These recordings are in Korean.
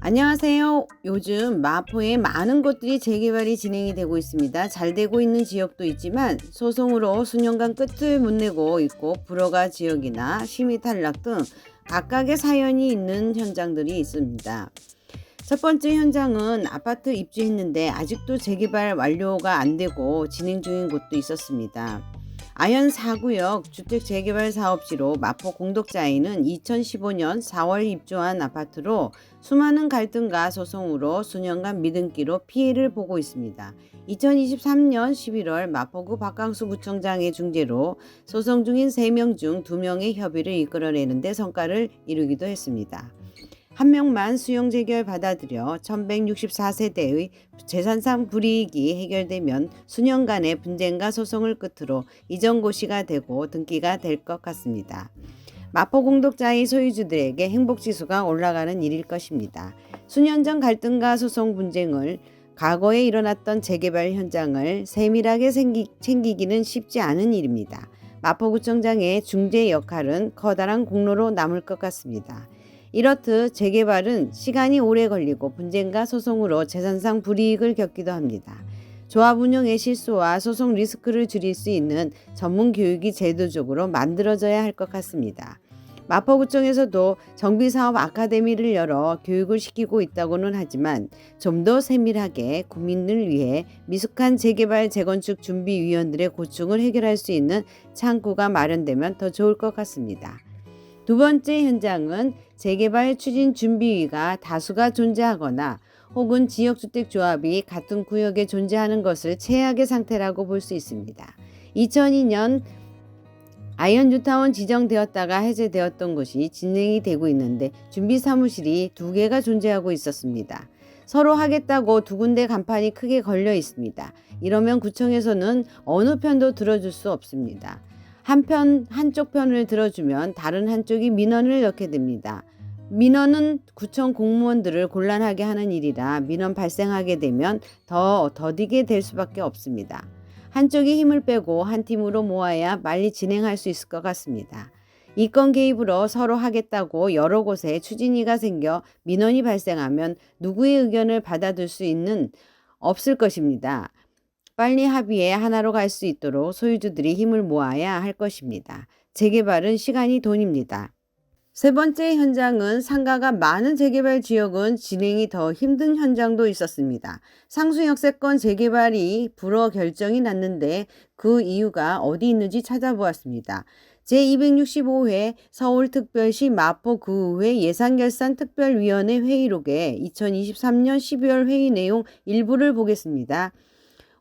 안녕하세요. 요즘 마포에 많은 곳들이 재개발이 진행이 되고 있습니다. 잘 되고 있는 지역도 있지만 소송으로 수년간 끝을 못 내고 있고 불허가 지역이나 심의 탈락 등 각각의 사연이 있는 현장들이 있습니다. 첫 번째 현장은 아파트 입주했는데 아직도 재개발 완료가 안 되고 진행 중인 곳도 있었습니다. 아현 4구역 주택 재개발 사업지로 마포 공덕자에는 2015년 4월 입주한 아파트로 수많은 갈등과 소송으로 수년간 미등기로 피해를 보고 있습니다. 2023년 11월 마포구 박강수 구청장의 중재로 소송 중인 3명 중 2명의 협의를 이끌어내는 데 성과를 이루기도 했습니다. 한 명만 수용 재결 받아들여 1164세대의 재산상 불이익이 해결되면 수년간의 분쟁과 소송을 끝으로 이전 고시가 되고 등기가 될 것 같습니다. 마포 공덕자의 소유주들에게 행복지수가 올라가는 일일 것입니다. 수년 전 갈등과 소송 분쟁을 과거에 일어났던 재개발 현장을 세밀하게 챙기기는 쉽지 않은 일입니다. 마포구청장의 중재 역할은 커다란 공로로 남을 것 같습니다. 이렇듯 재개발은 시간이 오래 걸리고 분쟁과 소송으로 재산상 불이익을 겪기도 합니다. 조합 운영의 실수와 소송 리스크를 줄일 수 있는 전문 교육이 제도적으로 만들어져야 할 것 같습니다. 마포구청에서도 정비사업 아카데미를 열어 교육을 시키고 있다고는 하지만 좀 더 세밀하게 국민을 위해 미숙한 재개발 재건축 준비위원들의 고충을 해결할 수 있는 창구가 마련되면 더 좋을 것 같습니다. 두 번째 현장은 재개발 추진준비위가 다수가 존재하거나 혹은 지역주택조합이 같은 구역에 존재하는 것을 최악의 상태라고 볼 수 있습니다. 2002년 아현 뉴타운 지정되었다가 해제되었던 것이 진행이 되고 있는데 준비사무실이 2개가 존재하고 있었습니다. 서로 하겠다고 2군데 간판이 크게 걸려 있습니다. 이러면 구청에서는 어느 편도 들어줄 수 없습니다. 한쪽 편을 들어주면 다른 한쪽이 민원을 넣게 됩니다. 민원은 구청 공무원들을 곤란하게 하는 일이라 민원 발생하게 되면 더 더디게 될 수밖에 없습니다. 한쪽이 힘을 빼고 한 팀으로 모아야 빨리 진행할 수 있을 것 같습니다. 이권 개입으로 서로 하겠다고 여러 곳에 추진위가 생겨 민원이 발생하면 누구의 의견을 받아들 수 있는 없을 것입니다. 빨리 합의해 하나로 갈 수 있도록 소유주들이 힘을 모아야 할 것입니다. 재개발은 시간이 돈입니다. 세 번째 현장은 상가가 많은 재개발 지역은 진행이 더 힘든 현장도 있었습니다. 상수 역세권 재개발이 불허 결정이 났는데 그 이유가 어디 있는지 찾아보았습니다. 제265회 서울특별시 마포구의회 예산결산특별위원회 회의록에 2023년 12월 회의 내용 일부를 보겠습니다.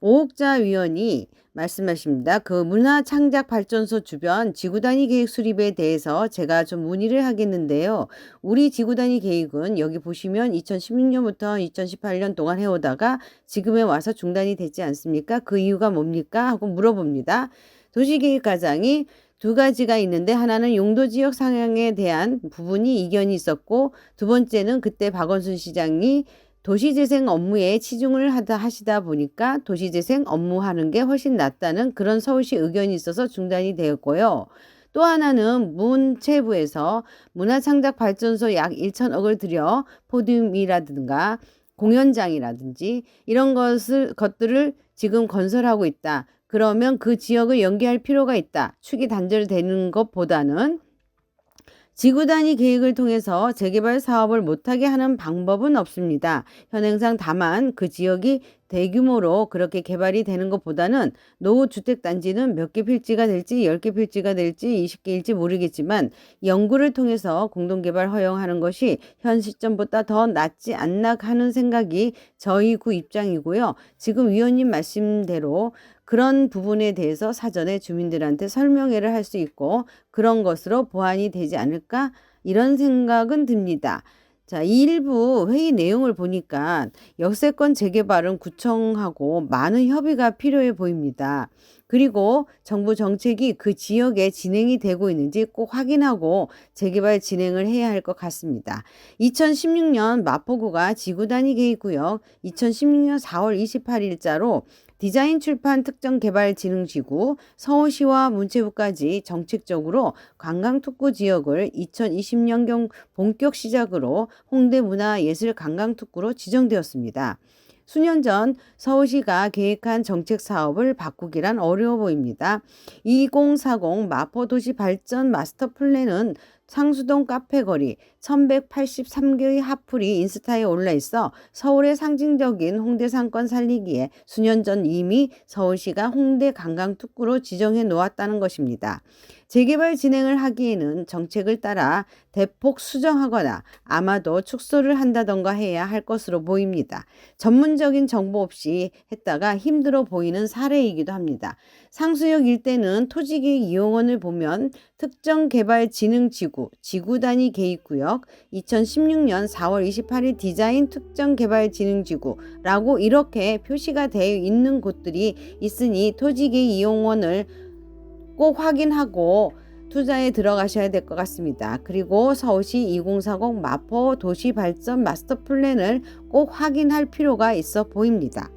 오옥자 위원이 말씀하십니다. 그 문화창작발전소 주변 지구단위 계획 수립에 대해서 제가 좀 문의를 하겠는데요. 우리 지구단위 계획은 여기 보시면 2016년부터 2018년 동안 해오다가 지금에 와서 중단이 됐지 않습니까? 그 이유가 뭡니까? 하고 물어봅니다. 도시계획과장이 2가지가 있는데 하나는 용도지역 상향에 대한 부분이 이견이 있었고 두 번째는 그때 박원순 시장이 도시재생 업무에 치중을 하시다 보니까 도시재생 업무하는 게 훨씬 낫다는 그런 서울시 의견이 있어서 중단이 되었고요. 또 하나는 문체부에서 문화창작발전소 약 1천억을 들여 포디움이라든가 공연장이라든지 이런 것들을 지금 건설하고 있다. 그러면 그 지역을 연계할 필요가 있다. 축이 단절되는 것보다는 지구단위 계획을 통해서 재개발 사업을 못하게 하는 방법은 없습니다. 현행상 다만 그 지역이 대규모로 그렇게 개발이 되는 것보다는 노후주택단지는 몇 개 필지가 될지 10개 필지가 될지 20개일지 모르겠지만 연구를 통해서 공동개발 허용하는 것이 현 시점보다 더 낫지 않나 하는 생각이 저희 구 입장이고요. 지금 위원님 말씀대로 그런 부분에 대해서 사전에 주민들한테 설명회를 할 수 있고 그런 것으로 보완이 되지 않을까 이런 생각은 듭니다. 자, 이 일부 회의 내용을 보니까 역세권 재개발은 구청하고 많은 협의가 필요해 보입니다. 그리고 정부 정책이 그 지역에 진행이 되고 있는지 꼭 확인하고 재개발 진행을 해야 할 것 같습니다. 2016년 마포구가 지구단위 계획구역 2016년 4월 28일자로 디자인 출판 특정개발진흥지구, 서울시와 문체부까지 정책적으로 관광특구 지역을 2020년경 본격 시작으로 홍대문화예술관광특구로 지정되었습니다. 수년 전 서울시가 계획한 정책 사업을 바꾸기란 어려워 보입니다. 2040 마포도시 발전 마스터 플랜은 상수동 카페거리 1183개의 핫플이 인스타에 올라 있어 서울의 상징적인 홍대 상권 살리기에 수년 전 이미 서울시가 홍대 관광특구로 지정해 놓았다는 것입니다. 재개발 진행을 하기에는 정책을 따라 대폭 수정하거나 아마도 축소를 한다던가 해야 할 것으로 보입니다. 전문적인 정보 없이 했다가 힘들어 보이는 사례이기도 합니다. 상수역 일대는 토지계획 이용원을 보면 특정개발진흥지구, 지구단위 개입구역, 2016년 4월 28일 디자인 특정개발진흥지구라고 이렇게 표시가 되어 있는 곳들이 있으니 토지계획 이용원을 꼭 확인하고 투자에 들어가셔야 될 것 같습니다. 그리고 서울시 2040 마포 도시 발전 마스터 플랜을 꼭 확인할 필요가 있어 보입니다.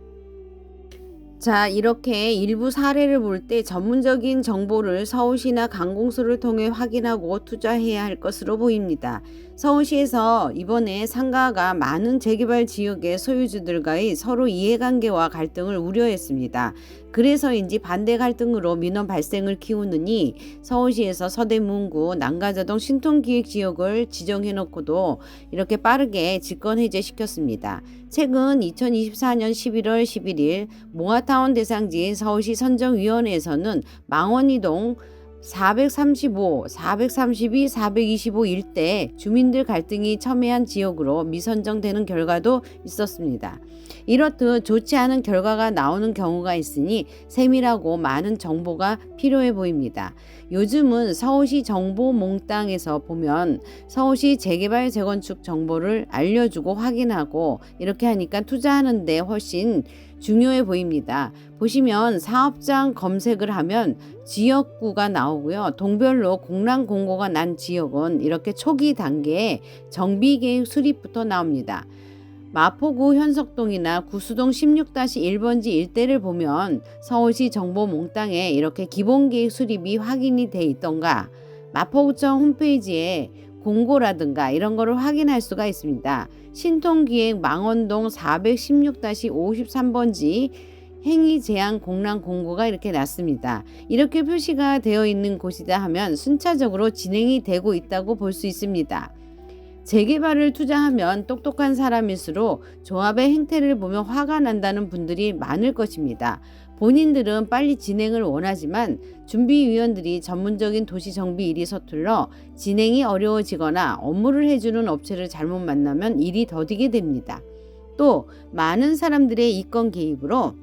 자, 이렇게 일부 사례를 볼 때 전문적인 정보를 서울시나 관공서를 통해 확인하고 투자해야 할 것으로 보입니다. 서울시에서 이번에 상가가 많은 재개발 지역의 소유주들과의 서로 이해관계와 갈등을 우려했습니다. 그래서인지 반대 갈등으로 민원 발생을 키우느니 서울시에서 서대문구 난가자동 신통기획지역을 지정해놓고도 이렇게 빠르게 직권해제시켰습니다. 최근 2024년 11월 11일 몽아타운 대상지 서울시 선정위원회에서는 망원이동 435, 432, 425 일대 주민들 갈등이 첨예한 지역으로 미선정되는 결과도 있었습니다. 이렇듯 좋지 않은 결과가 나오는 경우가 있으니 세밀하고 많은 정보가 필요해 보입니다. 요즘은 서울시 정보 몽땅에서 보면 서울시 재개발 재건축 정보를 알려주고 확인하고 이렇게 하니까 투자하는 데 훨씬 중요해 보입니다. 보시면 사업장 검색을 하면 지역구가 나오고요. 동별로 공란 공고가 난 지역은 이렇게 초기 단계에 정비계획 수립부터 나옵니다. 마포구 현석동이나 구수동 16-1번지 일대를 보면 서울시 정보 몽땅에 이렇게 기본계획 수립이 확인이 돼 있던가 마포구청 홈페이지에 공고라든가 이런 거를 확인할 수가 있습니다. 신통기획 망원동 416-53번지 행위 제한 공란 공고가 이렇게 났습니다. 이렇게 표시가 되어 있는 곳이다 하면 순차적으로 진행이 되고 있다고 볼 수 있습니다. 재개발을 투자하면 똑똑한 사람일수록 조합의 행태를 보면 화가 난다는 분들이 많을 것입니다. 본인들은 빨리 진행을 원하지만 준비위원들이 전문적인 도시정비 일이 서툴러 진행이 어려워지거나 업무를 해주는 업체를 잘못 만나면 일이 더디게 됩니다. 또 많은 사람들의 이권 개입으로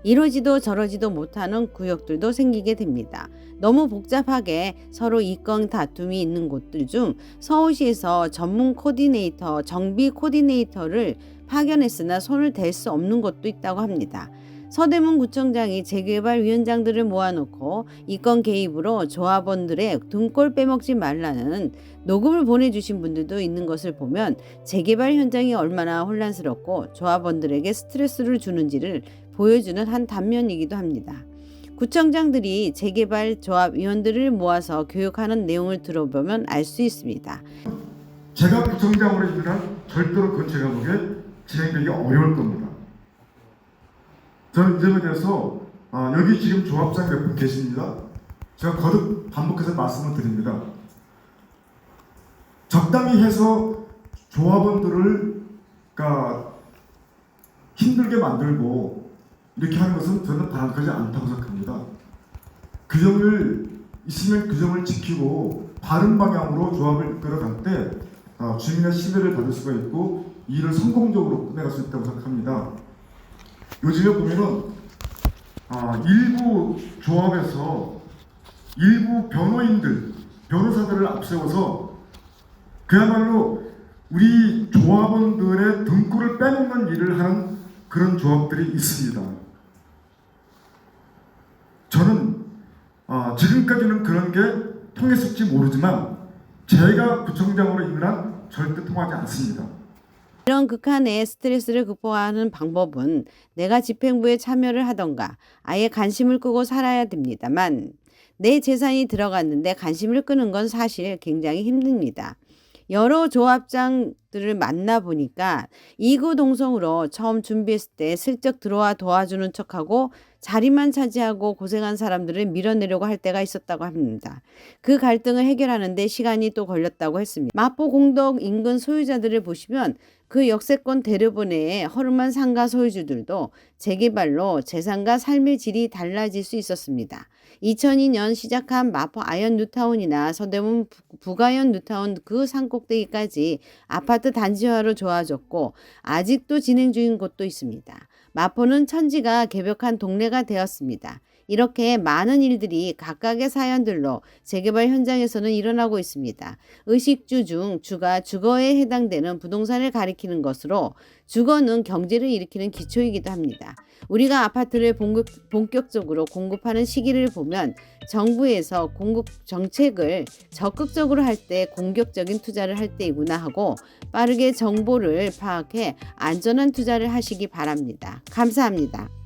이러지도 저러지도 못하는 구역들도 생기게 됩니다. 너무 복잡하게 서로 이권 다툼이 있는 곳들 중 서울시에서 전문 코디네이터, 정비 코디네이터를 파견했으나 손을 댈 수 없는 곳도 있다고 합니다. 서대문 구청장이 재개발 위원장들을 모아놓고 이권 개입으로 조합원들의 등골 빼먹지 말라는 녹음을 보내주신 분들도 있는 것을 보면 재개발 현장이 얼마나 혼란스럽고 조합원들에게 스트레스를 주는지를 보여주는 한 단면이기도 합니다. 구청장들이 재개발 조합위원들을 모아서 교육하는 내용을 들어보면 알 수 있습니다. 제가 구청장으로 있는 절대로 그 제가 보기에 진행되기 어려울 겁니다. 저는 이 점에 대해서 여기 지금 조합장 몇 분 계십니다. 제가 거듭 반복해서 말씀을 드립니다. 적당히 해서 조합원들을 힘들게 만들고 이렇게 하는 것은 저는 바람직하지 않다고 생각합니다. 규정을 있으면 규정을 지키고 바른 방향으로 조합을 이끌어갈 때 주민의 신뢰를 받을 수가 있고 일을 성공적으로 끝내갈 수 있다고 생각합니다. 요즘에 보면은 일부 조합에서 일부 변호사들을 앞세워서 그야말로 우리 조합원들의 등골을 빼먹는 일을 하는 그런 조합들이 있습니다. 저는 지금까지는 그런 게 통했을지 모르지만 제가 구청장으로 있는 한 절대 통하지 않습니다. 이런 극한의 스트레스를 극복하는 방법은 내가 집행부에 참여를 하던가 아예 관심을 끄고 살아야 됩니다만 내 재산이 들어갔는데 관심을 끄는 건 사실 굉장히 힘듭니다. 여러 조합장들을 만나보니까 이구동성으로 처음 준비했을 때 슬쩍 들어와 도와주는 척하고 자리만 차지하고 고생한 사람들을 밀어내려고 할 때가 있었다고 합니다. 그 갈등을 해결하는데 시간이 또 걸렸다고 했습니다. 마포 공덕 인근 소유자들을 보시면 그 역세권 대려본의 허름한 상가 소유주들도 재개발로 재산과 삶의 질이 달라질 수 있었습니다. 2002년 시작한 마포 아현 뉴타운이나 서대문 북아현 뉴타운 그 산꼭대기까지 아파트 단지화로 좋아졌고 아직도 진행 중인 곳도 있습니다. 마포는 천지가 개벽한 동네가 되었습니다. 이렇게 많은 일들이 각각의 사연들로 재개발 현장에서는 일어나고 있습니다. 의식주 중 주가 주거에 해당되는 부동산을 가리키는 것으로 주거는 경제를 일으키는 기초이기도 합니다. 우리가 아파트를 본격적으로 공급하는 시기를 보면 정부에서 공급 정책을 적극적으로 할 때 공격적인 투자를 할 때이구나 하고 빠르게 정보를 파악해 안전한 투자를 하시기 바랍니다. 감사합니다.